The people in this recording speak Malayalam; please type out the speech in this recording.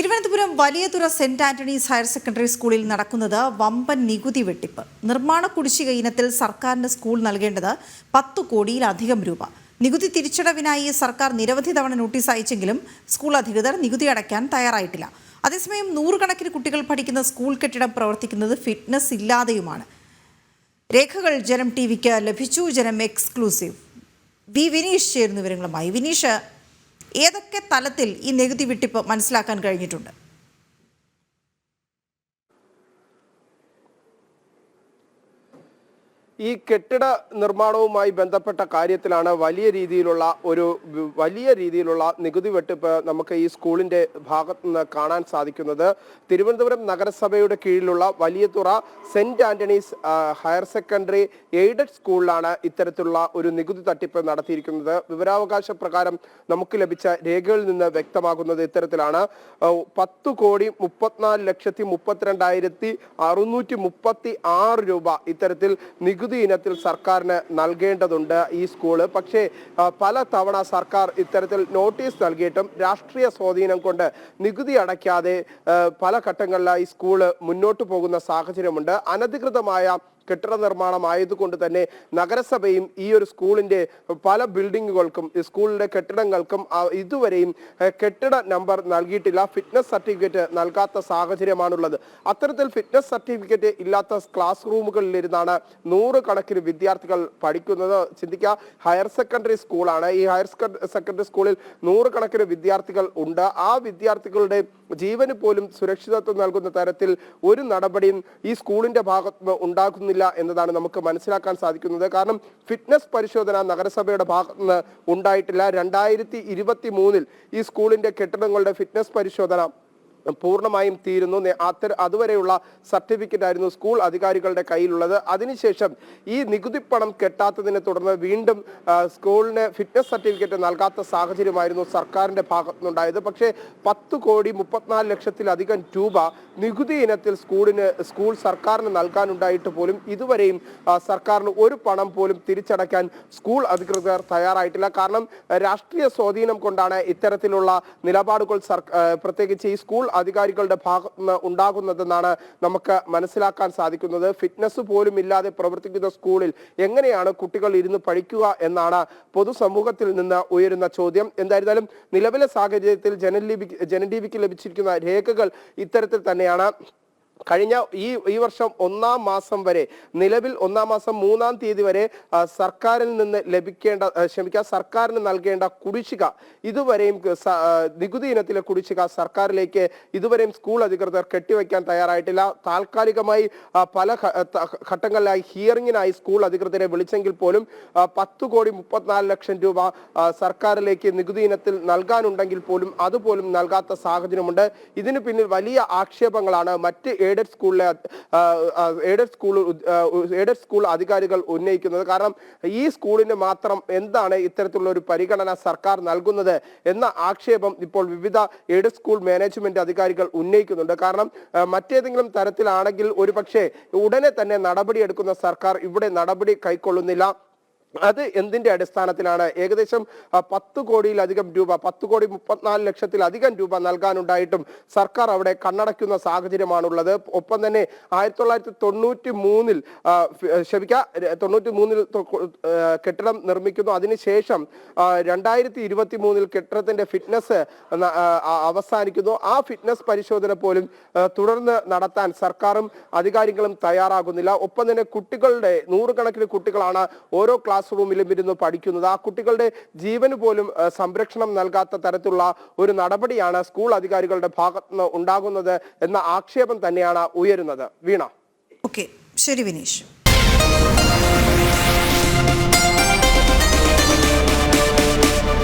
Thiruvananthapuram Valiyathura Saint Antony's higher secondary സ്കൂളിൽ നടക്കുന്നത് വമ്പൻ നികുതി വെട്ടിപ്പ്. നിർമ്മാണ കുടിശ്ശിക ഇനത്തിൽ സർക്കാരിന് സ്കൂൾ നൽകേണ്ടത് 10 കോടിയിലധികം രൂപ. നികുതി തിരിച്ചടവിനായി സർക്കാർ നിരവധി തവണ നോട്ടീസ് അയച്ചെങ്കിലും സ്കൂൾ അധികൃതർ നികുതി അടയ്ക്കാൻ തയ്യാറായിട്ടില്ല. അതേസമയം നൂറുകണക്കിന് കുട്ടികൾ പഠിക്കുന്ന സ്കൂൾ കെട്ടിടം പ്രവർത്തിക്കുന്നത് ഫിറ്റ്നസ് ഇല്ലാതെയുമാണ്. രേഖകൾ ജനം ടിവിക്ക് ലഭിച്ചു. ജനം എക്സ്ക്ലൂസീവ് വിനീഷ് ചേരുന്ന വിവരങ്ങളുമായി. വിനീഷ്, ഏതൊക്കെ തലത്തിൽ ഈ നികുതി വെട്ടിപ്പ് മനസ്സിലാക്കാൻ കഴിഞ്ഞിട്ടുണ്ട്? ഈ കെട്ടിട നിർമ്മാണവുമായി ബന്ധപ്പെട്ട കാര്യത്തിലാണ് വലിയ രീതിയിലുള്ള നികുതി വെട്ടിപ്പ് നമുക്ക് ഈ സ്കൂളിന്റെ ഭാഗത്ത് നിന്ന് കാണാൻ സാധിക്കുന്നത്. തിരുവനന്തപുരം നഗരസഭയുടെ കീഴിലുള്ള Valiyathura Saint Antony's higher secondary aided സ്കൂളിലാണ് ഇത്തരത്തിലുള്ള ഒരു നികുതി തട്ടിപ്പ് നടത്തിയിരിക്കുന്നത്. വിവരാവകാശ പ്രകാരം നമുക്ക് ലഭിച്ച രേഖകളിൽ നിന്ന് വ്യക്തമാകുന്നത് ഇത്തരത്തിലാണ്. 10,32,32,636 രൂപ ഇത്തരത്തിൽ നികുതി ഇനത്തിൽ സർക്കാരിന് നൽകേണ്ടതുണ്ട് ഈ സ്കൂള്. പക്ഷേ പല തവണ സർക്കാർ ഇത്തരത്തിൽ നോട്ടീസ് നൽകിയിട്ടും രാഷ്ട്രീയ സ്വാധീനം കൊണ്ട് നികുതി അടയ്ക്കാതെ പല ഘട്ടങ്ങളിലായി സ്കൂള് മുന്നോട്ട് പോകുന്ന സാഹചര്യമുണ്ട്. അനധികൃതമായ കെട്ടിട നിർമ്മാണം ആയതുകൊണ്ട് തന്നെ നഗരസഭയും ഈ ഒരു സ്കൂളിന്റെ പല ബിൽഡിങ്ങുകൾക്കും സ്കൂളിന്റെ കെട്ടിടങ്ങൾക്കും ഇതുവരെയും കെട്ടിട നമ്പർ നൽകിയിട്ടില്ല. ഫിറ്റ്നസ് സർട്ടിഫിക്കറ്റ് നൽകാത്ത സാഹചര്യമാണുള്ളത്. അത്തരത്തിൽ ഫിറ്റ്നസ് സർട്ടിഫിക്കറ്റ് ഇല്ലാത്ത ക്ലാസ് റൂമുകളിലിരുന്നാണ് നൂറുകണക്കിന് വിദ്യാർത്ഥികൾ പഠിക്കുന്നത്. ചിന്തിക്കുക, ഹയർ സെക്കൻഡറി സ്കൂളാണ്. ഈ ഹയർ സെക്കൻഡറി സ്കൂളിൽ നൂറുകണക്കിന് വിദ്യാർത്ഥികൾ ഉണ്ട്. ആ വിദ്യാർത്ഥികളുടെ ജീവന് പോലും സുരക്ഷിതത്വം നൽകുന്ന തരത്തിൽ ഒരു നടപടിയും ഈ സ്കൂളിന്റെ ഭാഗത്ത് ഉണ്ടാകുന്നില്ല എന്നതാണ് നമുക്ക് മനസ്സിലാക്കാൻ സാധിക്കുന്നത്. കാരണം ഫിറ്റ്നസ് പരിശോധന നഗരസഭയുടെ ഭാഗത്ത് നിന്ന് ഉണ്ടായിട്ടില്ല. 2023 ഈ സ്കൂളിന്റെ കെട്ടിടങ്ങളുടെ ഫിറ്റ്നസ് പരിശോധന പൂർണ്ണമായും തീരുന്നു. അതുവരെയുള്ള സർട്ടിഫിക്കറ്റ് ആയിരുന്നു സ്കൂൾ അധികാരികളുടെ കയ്യിലുള്ളത്. അതിനുശേഷം ഈ നികുതി പണം കെട്ടാത്തതിനെ തുടർന്ന് വീണ്ടും സ്കൂളിന് ഫിറ്റ്നസ് സർട്ടിഫിക്കറ്റ് നൽകാത്ത സാഹചര്യമായിരുന്നു സർക്കാരിന്റെ ഭാഗത്തുനിന്നുണ്ടായത്. പക്ഷേ 10,34,00,000-ലധികം രൂപ നികുതി ഇനത്തിൽ സ്കൂൾ സർക്കാരിന് നൽകാനുണ്ടായിട്ട് പോലും ഇതുവരെയും സർക്കാരിന് ഒരു പണം പോലും തിരിച്ചടയ്ക്കാൻ സ്കൂൾ അധികൃതർ തയ്യാറായിട്ടില്ല. കാരണം രാഷ്ട്രീയ സ്വാധീനം കൊണ്ടാണ് ഇത്തരത്തിലുള്ള നിലപാടുകൾ പ്രത്യേകിച്ച് ഈ സ്കൂൾ അധികാരികളുടെ ഭാഗത്ത് നിന്ന് ഉണ്ടാകുന്നതെന്നാണ് നമുക്ക് മനസ്സിലാക്കാൻ സാധിക്കുന്നത്. ഫിറ്റ്നസ് പോലും ഇല്ലാതെ പ്രവർത്തിക്കുന്ന സ്കൂളിൽ എങ്ങനെയാണ് കുട്ടികൾ ഇരുന്ന് പഠിക്കുക എന്നാണ് പൊതുസമൂഹത്തിൽ നിന്ന് ഉയരുന്ന ചോദ്യം. എന്തായിരുന്നാലും നിലവിലെ സാഹചര്യത്തിൽ ജനം ടിവിക്ക് ലഭിച്ചിരിക്കുന്ന രേഖകൾ ഇത്തരത്തിൽ തന്നെയാണ്. കഴിഞ്ഞ ഈ വർഷം 1-ാം മാസം വരെ, നിലവിൽ 1-ാം മാസം 3-ാം തീയതി വരെ സർക്കാരിന് നൽകേണ്ട കുടിശ്ശിക ഇതുവരെയും നികുതി ഇനത്തിലെ കുടിശ്ശിക സർക്കാരിലേക്ക് ഇതുവരെയും സ്കൂൾ അധികൃതർ കെട്ടിവെക്കാൻ തയ്യാറായിട്ടില്ല. താൽക്കാലികമായി പല ഘട്ടങ്ങളിലായി ഹിയറിംഗിനായി സ്കൂൾ അധികൃതരെ വിളിച്ചെങ്കിൽ പോലും 10,34,00,000 രൂപ സർക്കാരിലേക്ക് നികുതി ഇനത്തിൽ നൽകാനുണ്ടെങ്കിൽ പോലും അതുപോലും നൽകാത്ത സാഹചര്യമുണ്ട്. ഇതിനു പിന്നിൽ വലിയ ആക്ഷേപങ്ങളാണ് മറ്റ് എയ്ഡഡ് സ്കൂൾ അധികാരികൾ ഉന്നയിക്കുന്നത്. കാരണം ഈ സ്കൂളിന് മാത്രം എന്താണ് ഇത്തരത്തിലുള്ള ഒരു പരിഗണന സർക്കാർ നൽകുന്നത് എന്ന ആക്ഷേപം ഇപ്പോൾ വിവിധ എയ്ഡഡ് സ്കൂൾ മാനേജ്മെന്റ് അധികാരികൾ ഉന്നയിക്കുന്നുണ്ട്. കാരണം മറ്റേതെങ്കിലും തരത്തിലാണെങ്കിൽ ഒരുപക്ഷെ ഉടനെ തന്നെ നടപടിയെടുക്കുന്ന സർക്കാർ ഇവിടെ നടപടി കൈക്കൊള്ളുന്നില്ല. അത് എന്തിന്റെ അടിസ്ഥാനത്തിലാണ്? ഏകദേശം 10 കോടിയിലധികം രൂപ, 10,34,00,000-ലധികം രൂപ നൽകാനുണ്ടായിട്ടും സർക്കാർ അവിടെ കണ്ണടയ്ക്കുന്ന സാഹചര്യമാണുള്ളത്. ഒപ്പം തന്നെ 1993 കെട്ടിടം നിർമ്മിക്കുന്നു. അതിനുശേഷം 2023 കെട്ടിടത്തിന്റെ ഫിറ്റ്നസ് അവസാനിക്കുന്നു. ആ ഫിറ്റ്നസ് പരിശോധന പോലും തുടർന്ന് നടത്താൻ സർക്കാരും അധികാരികളും തയ്യാറാകുന്നില്ല. ഒപ്പം തന്നെ കുട്ടികളുടെ നൂറുകണക്കിന് കുട്ടികളാണ് ഓരോ ക്ലാസ് റൂമിലും ഇരുന്ന് പഠിക്കുന്നത്. ആ കുട്ടികളുടെ ജീവന് പോലും സംരക്ഷണം നൽകാത്ത തരത്തിലുള്ള ഒരു നടപടിയാണ് സ്കൂൾ അധികാരികളുടെ ഭാഗത്ത് നിന്ന് ഉണ്ടാകുന്നത് എന്ന ആക്ഷേപം തന്നെയാണ് ഉയരുന്നത്. വീണ. ഓക്കെ, ശരി വിനീഷ്.